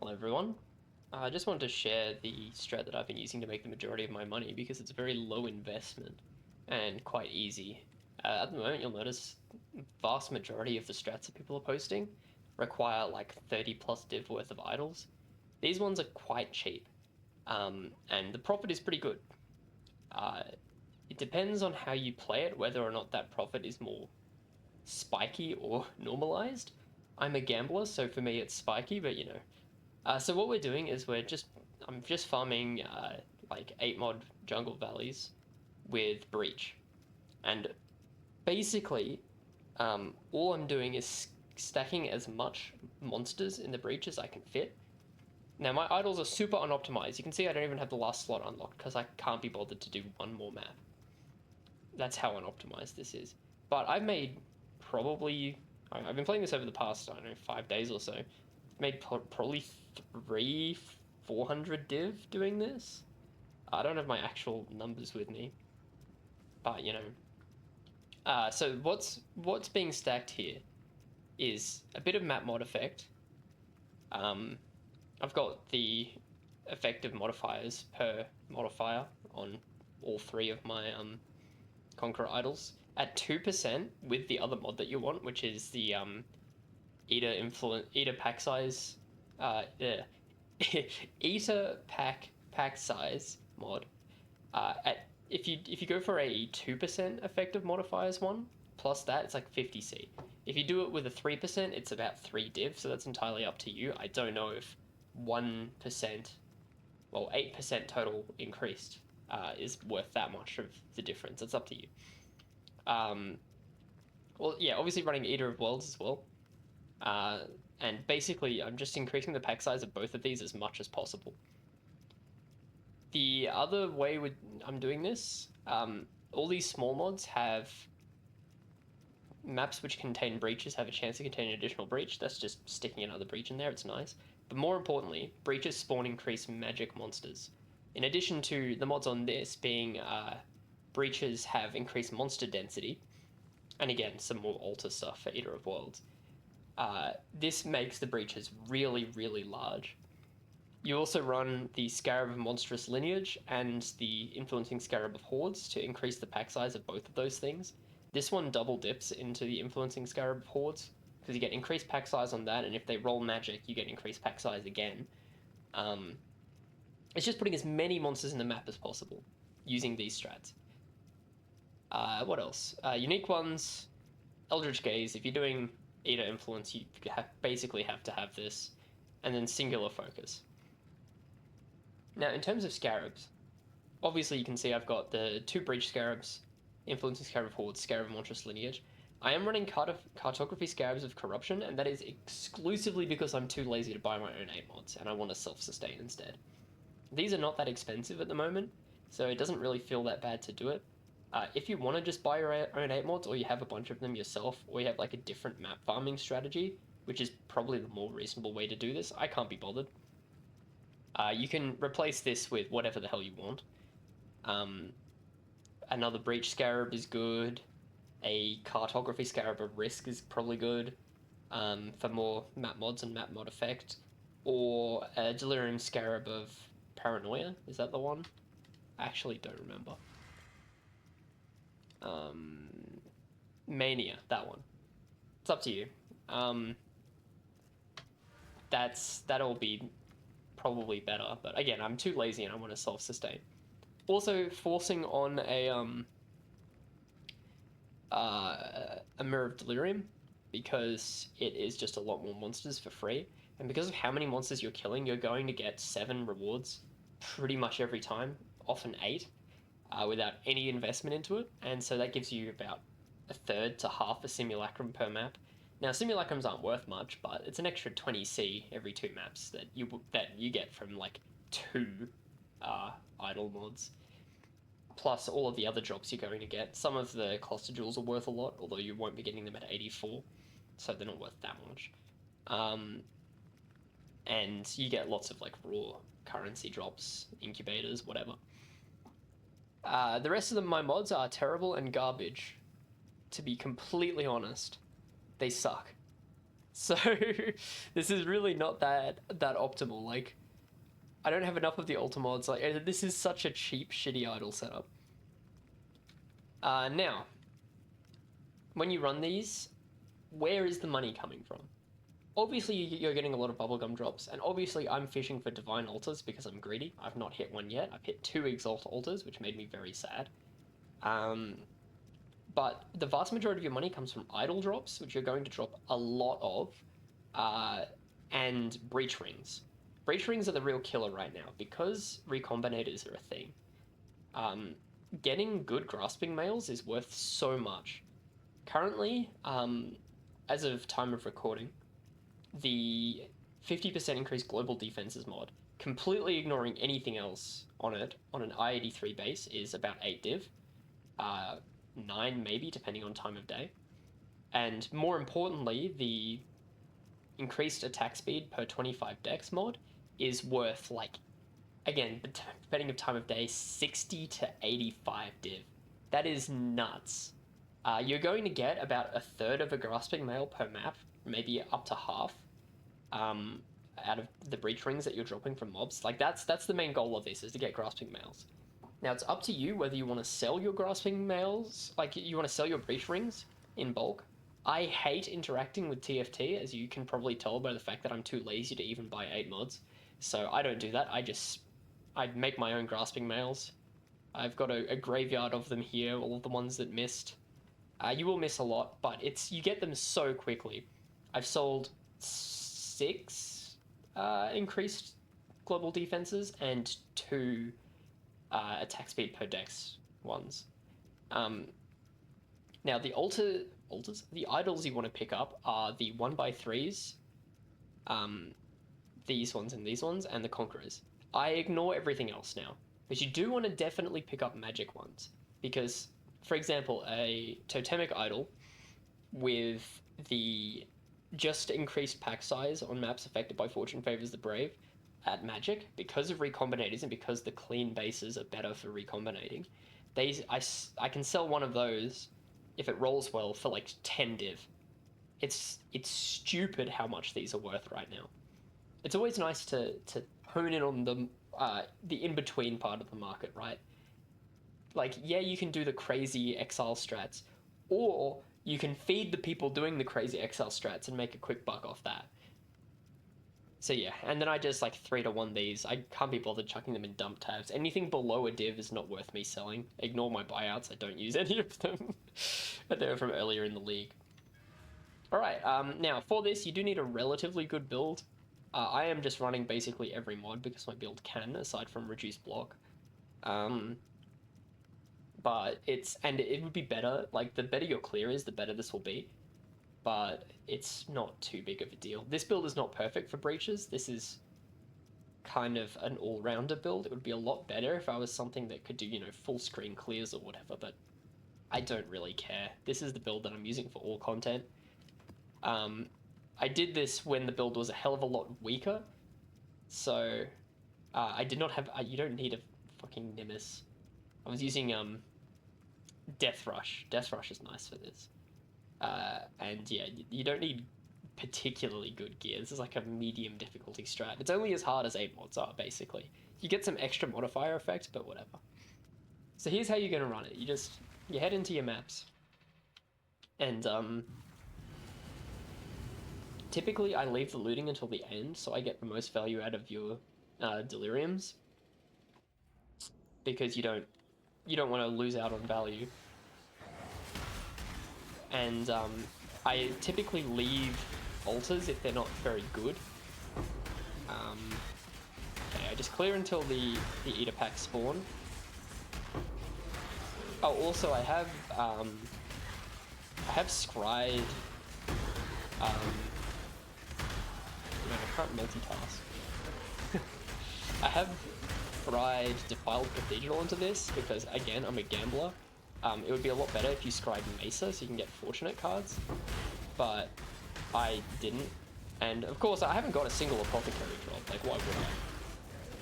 Hello everyone. I just wanted to share the strat that I've been using to make the majority of my money because it's a very low investment and quite easy. At the moment, you'll notice vast majority of the strats that people are posting require like 30 plus div worth of idols. These ones are quite cheap, and the profit is pretty good. Uh, it depends on how you play it, whether or not that profit is more spiky or normalized. I'm a gambler, so for me it's spiky, but you know. So what we're doing is I'm just farming like 8 mod jungle valleys with breach, and basically all I'm doing is stacking as much monsters in the breach as I can fit. Now my idols are super unoptimized. You can see I don't even have the last slot unlocked because I can't be bothered to do one more map. That's how unoptimized this is. But I've made probably I've been playing this over the past, I don't know, 5 days or so. Made probably 400 div doing this. I don't have my actual numbers with me, but you know. So what's being stacked here is a bit of map mod effect. I've got the effective modifiers per modifier on all three of my Conqueror idols at 2% with the other mod that you want, which is the Eater pack size, yeah, Eater pack size mod. At if you go for a 2% effective modifiers one plus that, it's like 50C. If you do it with a 3%, it's about 3 div, so that's entirely up to you. I don't know if 1%, well, 8% total increased is worth that much of the difference. It's up to you. Well, yeah, obviously running Eater of Worlds as well. And basically, I'm just increasing the pack size of both of these as much as possible. The other way I'm doing this, all these small mods have maps which contain breaches have a chance to contain an additional breach. That's just sticking another breach in there. It's nice. But more importantly, breaches spawn increased magic monsters. In addition to the mods on this being breaches have increased monster density, and again, some more altar stuff for Eater of Worlds. This makes the breaches really, really large. You also run the Scarab of Monstrous Lineage and the Influencing Scarab of Hordes to increase the pack size of both of those things. This one double dips into the Influencing Scarab of Hordes because you get increased pack size on that, and if they roll magic, you get increased pack size again. It's just putting as many monsters in the map as possible using these strats. What else? Unique ones, Eldritch Gaze. If you're doing Eater Influence, you basically have to have this, and then Singular Focus. Now, in terms of Scarabs, obviously you can see I've got the 2 Breach Scarabs, Influencing Scarab of Horde, Scarab of Monstrous Lineage. I am running Cartography Scarabs of Corruption, and that is exclusively because I'm too lazy to buy my own 8 mods, and I want to self-sustain instead. These are not that expensive at the moment, so it doesn't really feel that bad to do it. If you want to just buy your own 8 mods, or you have a bunch of them yourself, or you have like a different map farming strategy, which is probably the more reasonable way to do this, I can't be bothered. You can replace this with whatever the hell you want. Another Breach Scarab is good. A Cartography Scarab of Risk is probably good for more map mods and map mod effect. Or a Delirium Scarab of Paranoia, is that the one? I actually don't remember. Mania, that one. It's up to you. That'll be probably better, but again, I'm too lazy and I want to self-sustain. Also, forcing on a Mirror of Delirium, because it is just a lot more monsters for free, and because of how many monsters you're killing, you're going to get 7 rewards pretty much every time, often 8, without any investment into it, and so that gives you about a third to half a simulacrum per map. Now, simulacrums aren't worth much, but it's an extra 20C every 2 maps that you get from like 2 idle mods. Plus all of the other drops you're going to get. Some of the cluster jewels are worth a lot, although you won't be getting them at 84, so they're not worth that much. And you get lots of like raw currency drops, incubators, whatever. The rest of my mods are terrible and garbage. To be completely honest, they suck. So this is really not that optimal. Like, I don't have enough of the ultimods. Like, this is such a cheap, shitty idle setup. Now, when you run these, where is the money coming from? Obviously, you're getting a lot of bubblegum drops, and obviously I'm fishing for divine altars because I'm greedy. I've not hit one yet. I've hit 2 exalt altars, which made me very sad. But the vast majority of your money comes from idle drops, which you're going to drop a lot of, and breach rings. Breach rings are the real killer right now because recombinators are a thing. Getting good grasping mails is worth so much. Currently, as of time of recording, the 50% increased global defenses mod, completely ignoring anything else on it, on an I-83 base, is about 8 div. 9 maybe, depending on time of day. And more importantly, the increased attack speed per 25 dex mod is worth, like, again, depending on time of day, 60 to 85 div. That is nuts. You're going to get about a third of a grasping mail per map, maybe up to half, out of the breach rings that you're dropping from mobs. Like, that's the main goal of this, is to get grasping mails. Now, it's up to you whether you want to sell your grasping mails, like, you want to sell your breach rings in bulk. I hate interacting with TFT, as you can probably tell by the fact that I'm too lazy to even buy 8 mods. So I don't do that. I make my own grasping mails. I've got a graveyard of them here, all of the ones that missed. You will miss a lot, but you get them so quickly. I've sold 6 increased global defenses and 2 attack speed per dex ones. Now the the idols you want to pick up are the 1x3s, these ones and these ones, and the conquerors. I ignore everything else now, but you do want to definitely pick up magic ones, because, for example, a totemic idol with the just increased pack size on maps affected by Fortune Favors the Brave at Magic, because of recombinators and because the clean bases are better for recombinating, I can sell one of those, if it rolls well, for like 10 div. It's stupid how much these are worth right now. It's always nice to hone in on the in-between part of the market, right? Like, yeah, you can do the crazy exile strats, or you can feed the people doing the crazy exile strats and make a quick buck off that. So yeah, and then I just like 3-to-1 these. I can't be bothered chucking them in dump tabs. Anything below a div is not worth me selling. Ignore my buyouts, I don't use any of them. But they were from earlier in the league. Alright, now for this you do need a relatively good build. I am just running basically every mod because my build can, aside from reduced block. But it would be better, like, the better your clear is, the better this will be. But it's not too big of a deal. This build is not perfect for breaches. This is kind of an all-rounder build. It would be a lot better if I was something that could do, full screen clears or whatever, but I don't really care. This is the build that I'm using for all content. I did this when the build was a hell of a lot weaker, so I did not have... you don't need a fucking Nimbus. I was using Death Rush. Death Rush is nice for this. And yeah, you don't need particularly good gear. This is like a medium difficulty strat. It's only as hard as 8 mods are, basically. You get some extra modifier effect, but whatever. So here's how you're going to run it. You head into your maps, and typically I leave the looting until the end, so I get the most value out of your deliriums, because you don't want to lose out on value. And I typically leave altars if they're not very good. Okay, I just clear until the eater packs spawn. Oh, also I have scryed. Man, I can't multitask. I have scryed Defiled Cathedral into this because, again, I'm a gambler. It would be a lot better if you scried Mesa so you can get fortunate cards, but I didn't. And of course, I haven't got a single apothecary drop. Like, why would I?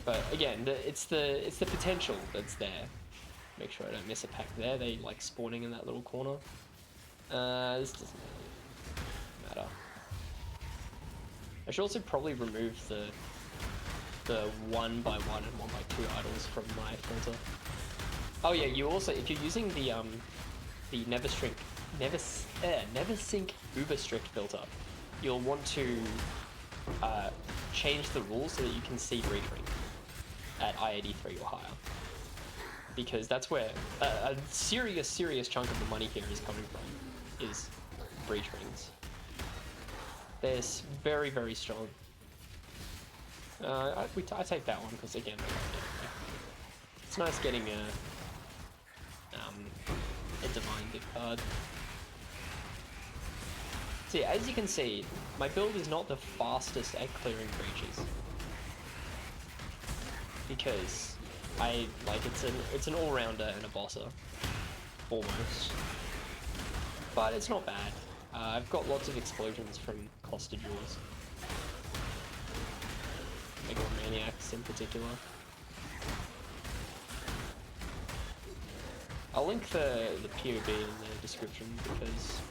But again, it's the potential that's there. Make sure I don't miss a pack there. They like spawning in that little corner. This doesn't really matter. I should also probably remove the 1x1 and 1x2 idols from my filter. Oh yeah, you also, if you're using the never sync uber strict filter, you'll want to change the rules so that you can see breach ring at I-83 or higher, because that's where a serious chunk of the money here is coming from, is breach rings. They're very, very strong. I take that one because again, it's nice getting a divine gift card. So yeah, as you can see, my build is not the fastest at clearing breaches, because it's an all-rounder and a bosser, almost. But it's not bad. I've got lots of explosions from Costa Jewels. Megalomaniacs in particular. I'll link the PoB in the description because...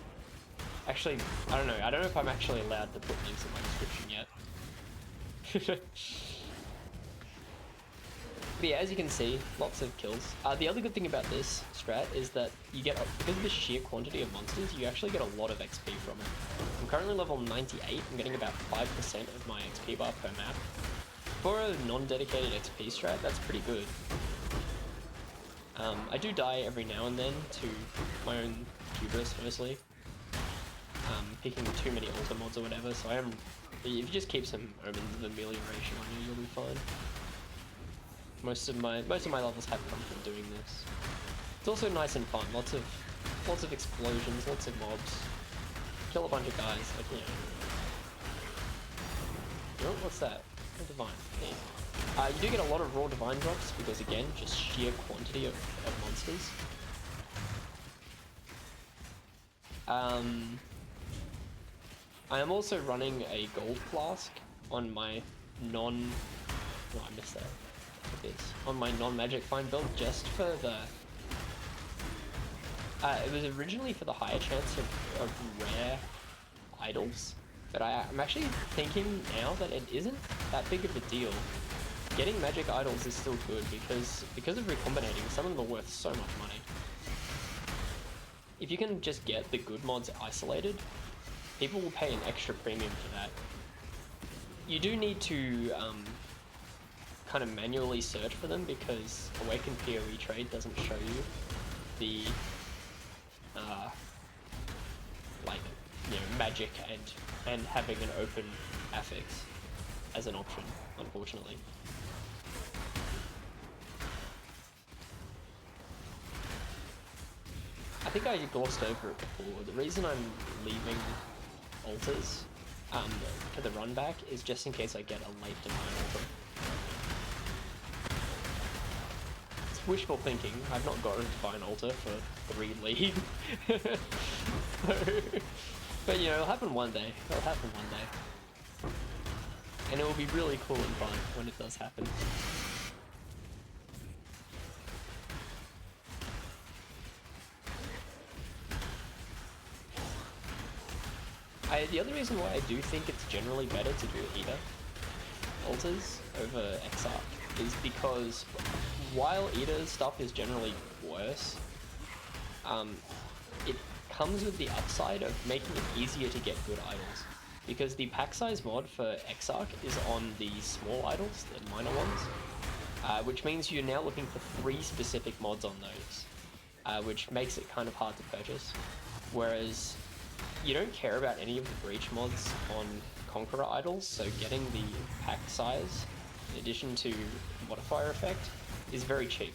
Actually, I don't know if I'm actually allowed to put links in my description yet. But yeah, as you can see, lots of kills. The other good thing about this strat is that you get, because of the sheer quantity of monsters, you actually get a lot of XP from it. I'm currently level 98, I'm getting about 5% of my XP bar per map. For a non-dedicated XP strat, that's pretty good. I do die every now and then to my own hubris, mostly. Picking too many altar mods or whatever, so if you just keep some Omens of Amelioration on you, you'll be fine. Most of my levels have come from doing this. It's also nice and fun. Lots of explosions, lots of mobs. Kill a bunch of guys, like, you know. Oh, what's that? A divine. Yeah. You do get a lot of raw divine drops because, again, just sheer quantity of monsters. I am also running a gold flask on my oh, I missed that. On my non-magic find build, just for the... it was originally for the higher chance of rare idols, but I'm actually thinking now that it isn't that big of a deal. Getting magic idols is still good because of recombinating, some of them are worth so much money. If you can just get the good mods isolated, people will pay an extra premium for that. You do need to kind of manually search for them because Awakened PoE Trade doesn't show you the like, you know, magic and having an open affix as an option, unfortunately. I think I glossed over it before. The reason I'm leaving altars for the run back is just in case I get a late divine altar. It's wishful thinking. I've not got a divine altar for 3 league. But you know, it'll happen one day. It'll happen one day. And it will be really cool and fun when it does happen. The other reason why I do think it's generally better to do Eater altars over Exarch is because while Eater stuff is generally worse, it comes with the upside of making it easier to get good idols. Because the pack size mod for Exarch is on the small idols, the minor ones, which means you're now looking for 3 specific mods on those, which makes it kind of hard to purchase. Whereas you don't care about any of the breach mods on Conqueror idols, so getting the pack size, in addition to modifier effect, is very cheap,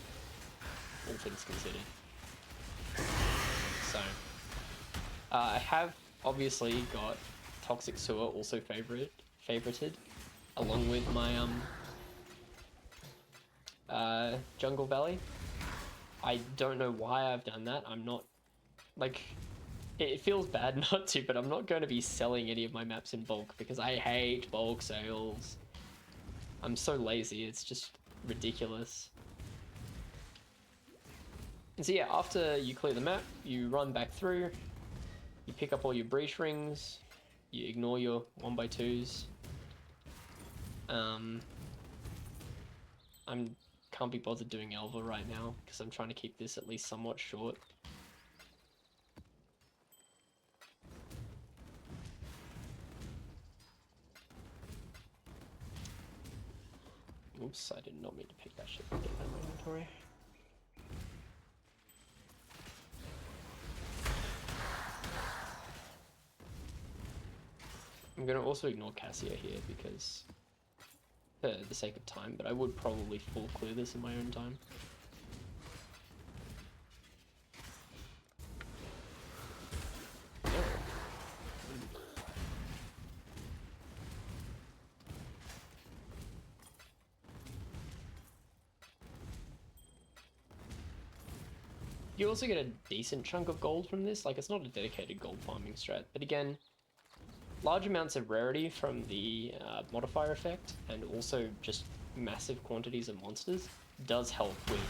all things considered. So, I have obviously got Toxic Sewer also favorited, along with my Jungle Valley. I don't know why I've done that. I'm not, like, it feels bad not to, but I'm not going to be selling any of my maps in bulk because I hate bulk sales. I'm so lazy, it's just ridiculous. And so yeah, after you clear the map, you run back through, you pick up all your breach rings, you ignore your 1x2s, I'm can't be bothered doing Elva right now because I'm trying to keep this at least somewhat short. Oops, I did not mean to pick that shit up in my inventory. I'm going to also ignore Cassia here because for the sake of time, but I would probably full clear this in my own time. You also get a decent chunk of gold from this. Like, it's not a dedicated gold farming strat, but again, large amounts of rarity from the modifier effect and also just massive quantities of monsters does help with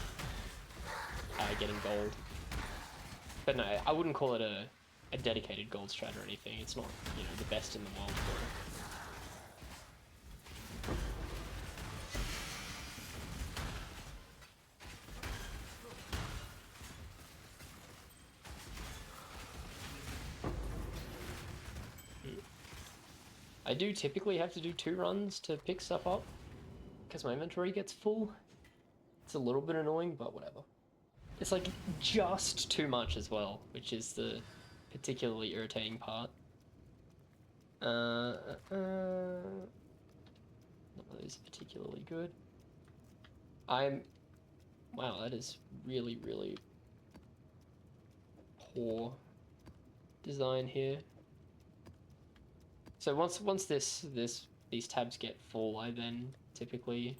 getting gold. But no, I wouldn't call it a dedicated gold strat or anything. It's not, you know, the best in the world for it. I do typically have to do 2 runs to pick stuff up because my inventory gets full. It's a little bit annoying, but whatever. It's like just too much as well, which is the particularly irritating part. None of those are particularly good. Wow, that is really, really poor design here. So once these tabs get full, I then typically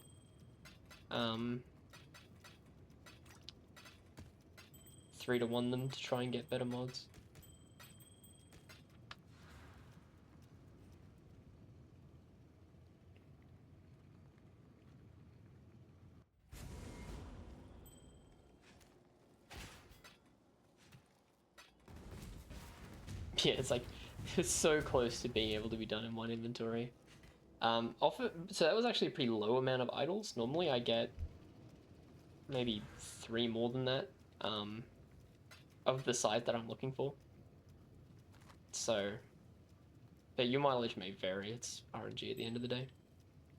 3-to-1 them to try and get better mods. Yeah, it's like it's so close to being able to be done in one inventory. So that was actually a pretty low amount of idols. Normally I get maybe 3 more than that of the size that I'm looking for. So, but your mileage may vary. It's RNG at the end of the day.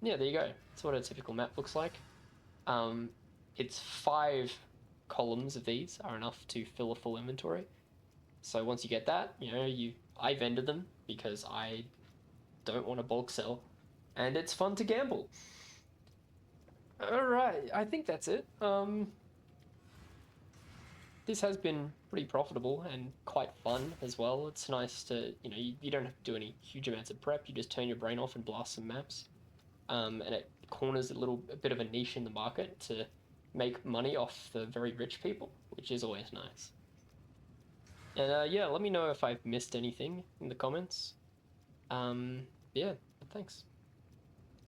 Yeah, there you go. That's what a typical map looks like. It's 5 columns of these are enough to fill a full inventory. So once you get that, you know, I vendor them because I don't want to bulk sell, and it's fun to gamble. All right, I think that's it. This has been pretty profitable and quite fun as well. It's nice to, you know, you don't have to do any huge amounts of prep. You just turn your brain off and blast some maps. And it corners a bit of a niche in the market to make money off the very rich people, which is always nice. And yeah, let me know if I've missed anything in the comments. Yeah, thanks.